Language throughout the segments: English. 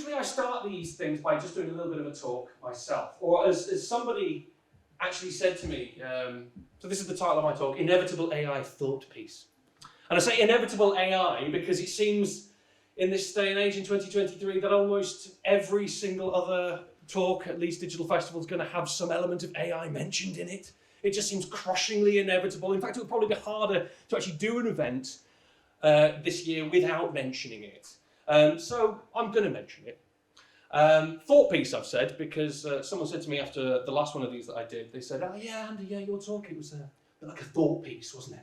usually I start these things by just doing a little bit of a talk myself, or as somebody actually said to me, so this is the title of my talk, Inevitable AI Thought Piece. And I say inevitable AI because it seems in this day and age in 2023 that almost every single other talk at Leeds Digital Festival is going to have some element of AI mentioned in it. It just seems crushingly inevitable. In fact, it would probably be harder to actually do an event this year without mentioning it. So I'm going to mention it. Thought piece, I've said, because someone said to me after the last one of these that I did, they said, oh yeah, Andy, yeah, your talk, it was like a thought piece, wasn't it?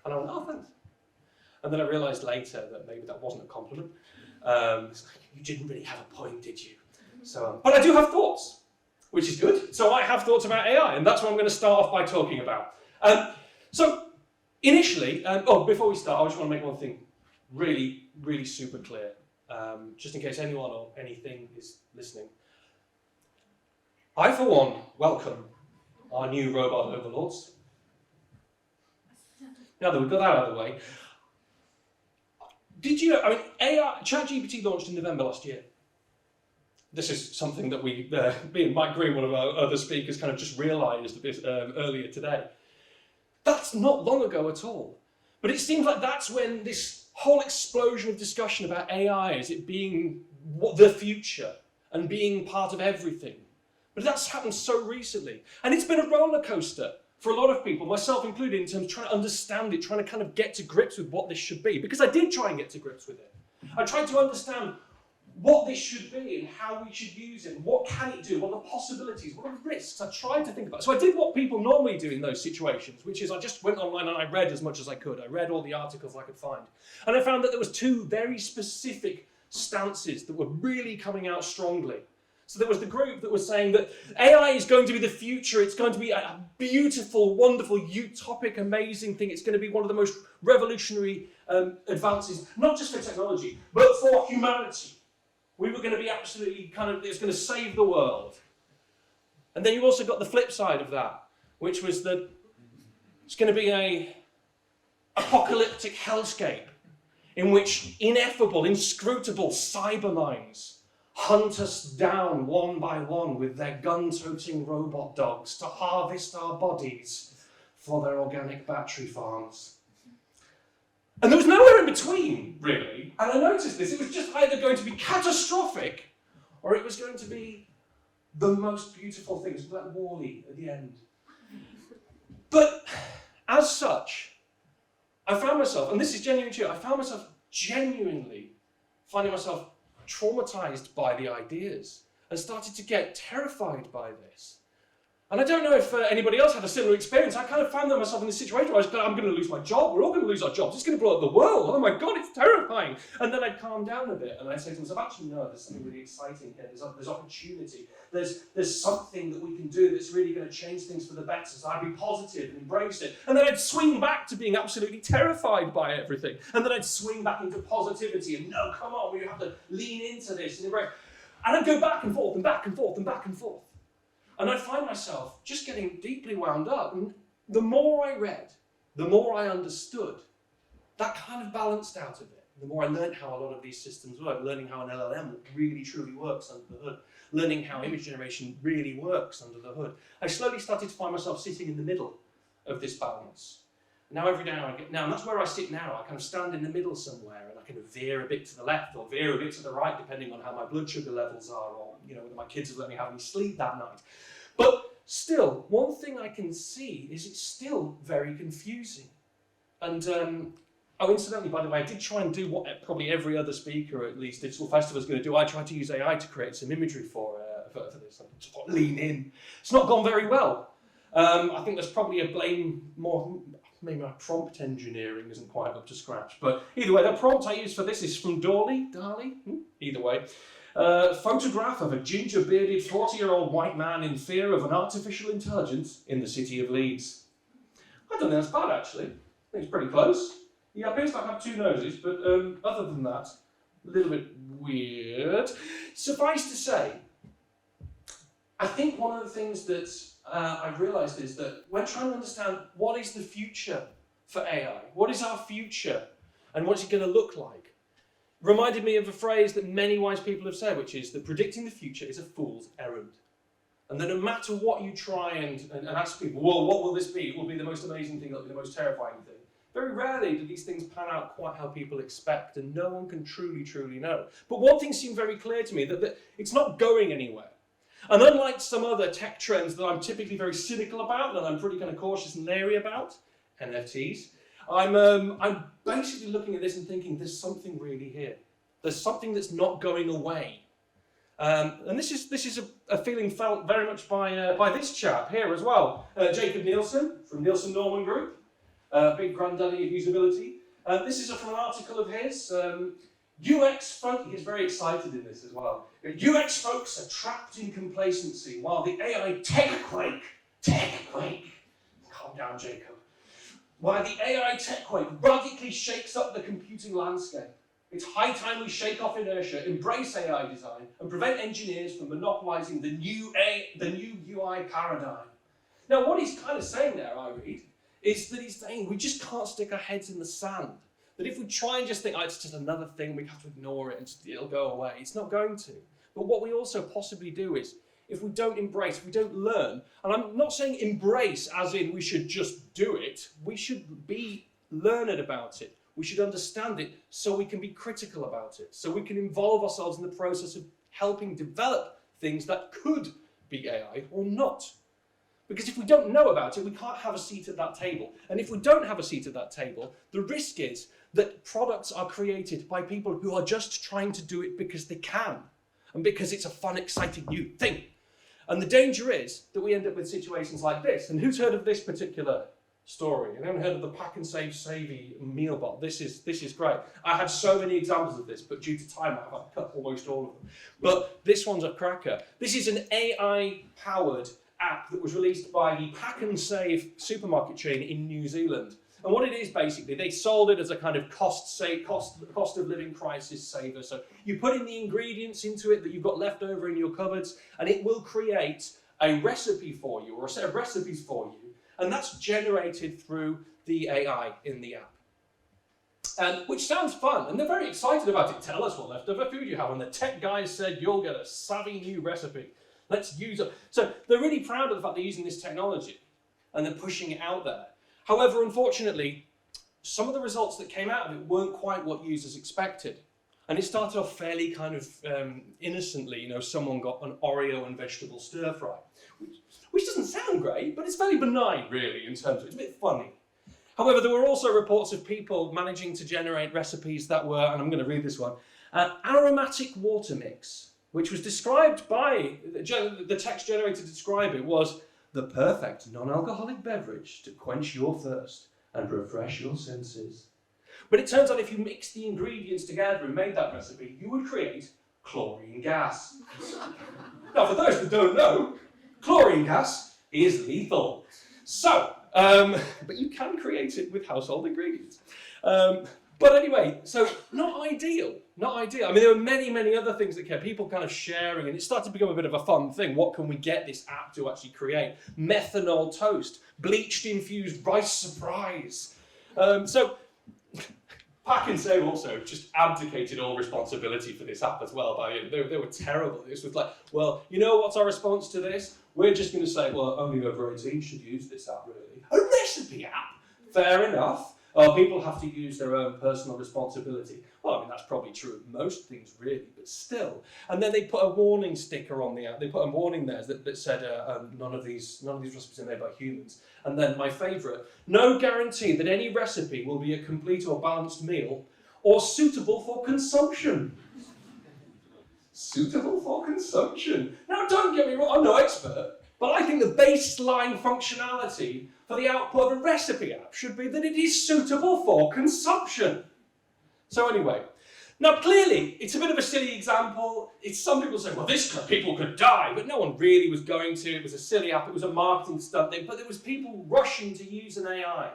And I went, oh, thanks. And then I realised later that maybe that wasn't a compliment. It's like, you didn't really have a point, did you? So, but I do have thoughts, which is good. So I have thoughts about AI, and that's what I'm going to start off by talking about. So initially, before we start, I just want to make one thing really, really super clear, just in case anyone or anything is listening. I, for one, welcome our new robot overlords. Now that we've got that out of the way, did you know, ChatGPT launched in November last year. This is something that me and Mike Green, one of our other speakers, kind of just realised a bit earlier today. That's not long ago at all. But it seems like that's when this whole explosion of discussion about AI, is it being the future and being part of everything. But that's happened so recently. And it's been a roller coaster for a lot of people, myself included, in terms of trying to understand it, trying to kind of get to grips with what this should be. Because I did try and get to grips with it. I tried to understand what this should be and how we should use it, and what can it do, what are the possibilities, what are the risks. I tried to think about it. So I did what people normally do in those situations, which is I just went online and I read as much as I could. I read all the articles I could find. And I found that there was two very specific stances that were really coming out strongly. So there was the group that was saying that AI is going to be the future, it's going to be a beautiful, wonderful, utopic, amazing thing. It's going to be one of the most revolutionary advances, not just for technology, but for humanity. We were going to be absolutely it's going to save the world. And then you also got the flip side of that, which was that it's going to be a apocalyptic hellscape in which ineffable, inscrutable cyber minds hunt us down one by one with their gun-toting robot dogs to harvest our bodies for their organic battery farms. And there was nowhere in between, really. And I noticed this. It was just either going to be catastrophic or it was going to be the most beautiful thing. It was like Wall-E at the end. But as such, I found myself, and this is genuine too, I found myself genuinely finding myself traumatized by the ideas and started to get terrified by this. And I don't know if anybody else had a similar experience. I kind of found myself in this situation where I'm going to lose my job. We're all going to lose our jobs. It's going to blow up the world. Oh my God, it's terrifying. And then I'd calm down a bit and I'd say to myself, actually, no, there's something really exciting here. There's opportunity. There's something that we can do that's really going to change things for the better. So I'd be positive and embrace it. And then I'd swing back to being absolutely terrified by everything. And then I'd swing back into positivity and no, come on, we have to lean into this and embrace. And I'd go back and forth and back and forth and back and forth. And I find myself just getting deeply wound up. And the more I read, the more I understood, that kind of balanced out a bit. The more I learned how a lot of these systems work, learning how an LLM really truly works under the hood, learning how image generation really works under the hood, I slowly started to find myself sitting in the middle of this balance. And now every day and that's where I sit now. I kind of stand in the middle somewhere and I kind of veer a bit to the left or veer a bit to the right, depending on how my blood sugar levels are, or whether my kids have let me have any sleep that night. But still, one thing I can see is it's still very confusing. And incidentally, by the way, I did try and do what probably every other speaker at Leeds Digital Festival is going to do. I tried to use AI to create some imagery for this. I just thought, lean in. It's not gone very well. I think there's probably a blame more. Maybe my prompt engineering isn't quite up to scratch. But either way, the prompt I used for this is from Dali. Either way. Photograph of a ginger-bearded 40-year-old white man in fear of an artificial intelligence in the city of Leeds. I don't think that's bad, actually. I think it's pretty close. He appears to have two noses, but other than that, a little bit weird. Suffice to say, I think one of the things that I've realised is that we're trying to understand what is the future for AI, what is our future, and what's it going to look like. reminded me of a phrase that many wise people have said, which is that predicting the future is a fool's errand. And that no matter what you try and ask people, well, what will this be? It will be the most amazing thing, it'll be the most terrifying thing. Very rarely do these things pan out quite how people expect, and no one can truly, truly know. But one thing seemed very clear to me, that it's not going anywhere. And unlike some other tech trends that I'm typically very cynical about, and I'm pretty kind of cautious and leery about, NFTs, I'm basically looking at this and thinking there's something really here. There's something that's not going away. And this is a feeling felt very much by this chap here as well, Jacob Nielsen from Nielsen Norman Group, big granddaddy of usability. This is from an article of his. UX folk, he's very excited in this as well. UX folks are trapped in complacency while the AI tech quake, calm down Jacob, while the AI tech quake radically shakes up the computing landscape. It's high time we shake off inertia, embrace AI design, and prevent engineers from monopolizing the new UI paradigm. Now, what he's kind of saying there, I read, is that he's saying we just can't stick our heads in the sand. That if we try and just think, oh, it's just another thing, we have to ignore it and it'll go away, it's not going to. But what we also possibly do is, if we don't embrace, if we don't learn, and I'm not saying embrace as in we should just do it, we should be learned about it. We should understand it so we can be critical about it, so we can involve ourselves in the process of helping develop things that could be AI or not. Because if we don't know about it, we can't have a seat at that table. And if we don't have a seat at that table, the risk is that products are created by people who are just trying to do it because they can, and because it's a fun, exciting new thing. And the danger is that we end up with situations like this. And who's heard of this particular story? Anyone heard of the Pack and Save Savvy meal bot? This is great. I had so many examples of this, but due to time, I've cut almost all of them. But this one's a cracker. This is an AI-powered app that was released by the Pack and Save supermarket chain in New Zealand. And what it is basically, they sold it as a kind of cost of living crisis saver. So you put in the ingredients into it that you've got left over in your cupboards, and it will create a recipe for you, or a set of recipes for you. And that's generated through the AI in the app. Which sounds fun, and they're very excited about it. Tell us what leftover food you have. And the tech guys said, you'll get a savvy new recipe. Let's use it. So they're really proud of the fact they're using this technology, and they're pushing it out there. However, unfortunately, some of the results that came out of it weren't quite what users expected. And it started off fairly kind of innocently. You know, someone got an Oreo and vegetable stir fry, which doesn't sound great, but it's fairly benign, really, in terms of it's a bit funny. However, there were also reports of people managing to generate recipes that were, and I'm going to read this one, aromatic water mix, which was described by, the text generator to describe it was the perfect non-alcoholic beverage to quench your thirst and refresh your senses. But it turns out if you mix the ingredients together and made that recipe, you would create chlorine gas. Now, for those that don't know, chlorine gas is lethal. So, but you can create it with household ingredients. But anyway, so not ideal. I mean, there were many, many other things that kept people kind of sharing, and it started to become a bit of a fun thing. What can we get this app to actually create? Methanol toast, bleached infused rice surprise. So Pack and Save also just abdicated all responsibility for this app as well. They were terrible. This was like, well, you know what's our response to this? We're just going to say, well, only over 18 should use this app, really. A recipe app? Fair enough. People have to use their own personal responsibility. Well, I mean, that's probably true of most things, really, but still. And then they put a warning sticker on the app. They put a warning there that said, none of these recipes are made by humans. And then my favourite, no guarantee that any recipe will be a complete or balanced meal or suitable for consumption. Suitable for consumption. Now, don't get me wrong, I'm no expert, but I think the baseline functionality for the output of a recipe app should be that it is suitable for consumption. So anyway, now clearly, it's a bit of a silly example. Some people say, well, people could die, but no one really was going to. It was a silly app, it was a marketing stunt thing, but there was people rushing to use an AI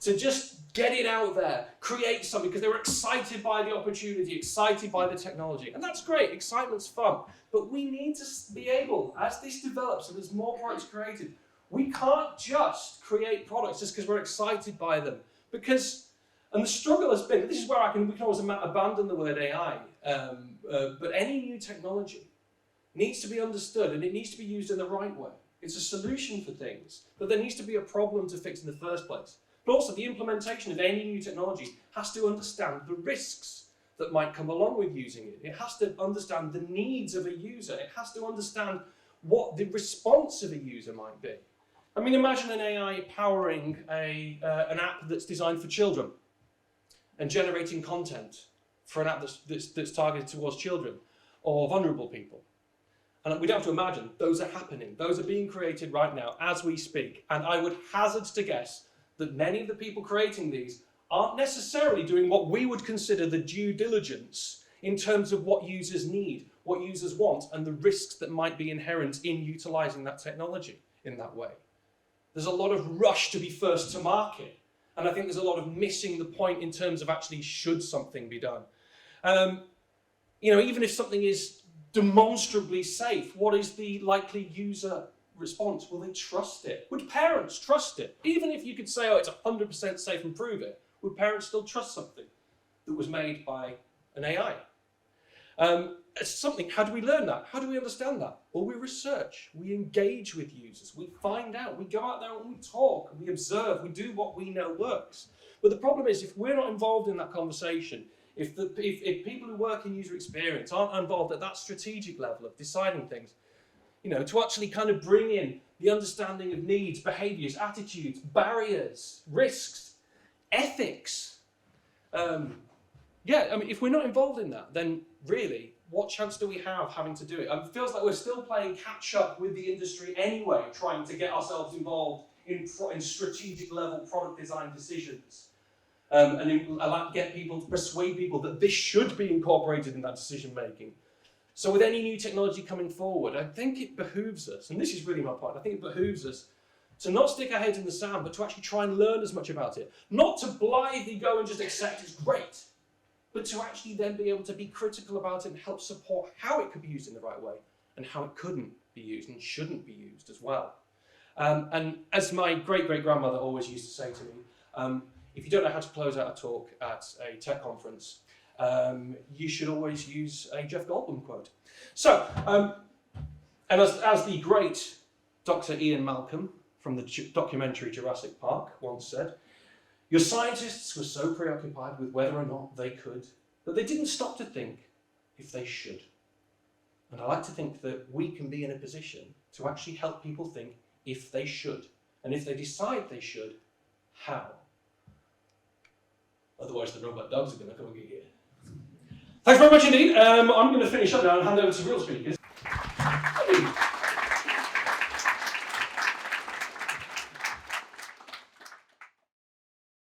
to just get it out there, create something, because they were excited by the opportunity, excited by the technology. And that's great, excitement's fun. But we need to be able, as this develops and there's more products created, we can't just create products just because we're excited by them. Because And the struggle has been, this is where we can always abandon the word AI, but any new technology needs to be understood and it needs to be used in the right way. It's a solution for things, but there needs to be a problem to fix in the first place. But also the implementation of any new technology has to understand the risks that might come along with using it. It has to understand the needs of a user. It has to understand what the response of a user might be. I mean, imagine an AI powering an app that's designed for children and generating content for an app that's targeted towards children or vulnerable people. And we don't have to imagine, those are happening. Those are being created right now as we speak. And I would hazard to guess that many of the people creating these aren't necessarily doing what we would consider the due diligence in terms of what users need, what users want, and the risks that might be inherent in utilising that technology in that way. There's a lot of rush to be first to market, and I think there's a lot of missing the point in terms of actually should something be done. Even if something is demonstrably safe, what is the likely user response? Will they trust it? Would parents trust it? Even if you could say, oh, it's 100% safe and prove it, would parents still trust something that was made by an AI? It's something, how do we learn that? How do we understand that? Well, we research, we engage with users, we find out, we go out there and we talk, we observe, we do what we know works. But the problem is, if we're not involved in that conversation, if people who work in user experience aren't involved at that strategic level of deciding things, to actually kind of bring in the understanding of needs, behaviours, attitudes, barriers, risks, ethics. If we're not involved in that, then really, what chance do we have having to do it? It feels like we're still playing catch up with the industry anyway, trying to get ourselves involved in strategic level product design decisions. And get people to persuade people that this should be incorporated in that decision making. So with any new technology coming forward, I think it behooves us, and this is really my point, I think it behooves us to not stick our heads in the sand, but to actually try and learn as much about it. Not to blithely go and just accept it's great, but to actually then be able to be critical about it and help support how it could be used in the right way and how it couldn't be used and shouldn't be used as well. And as my great-great-grandmother always used to say to me, if you don't know how to close out a talk at a tech conference, you should always use a Jeff Goldblum quote. So, and as the great Dr. Ian Malcolm from the documentary Jurassic Park once said, your scientists were so preoccupied with whether or not they could that they didn't stop to think if they should. And I like to think that we can be in a position to actually help people think if they should. And if they decide they should, how? Otherwise the robot dogs are going to come and get you. Thanks very much indeed. I'm going to finish up now and hand over to real speakers.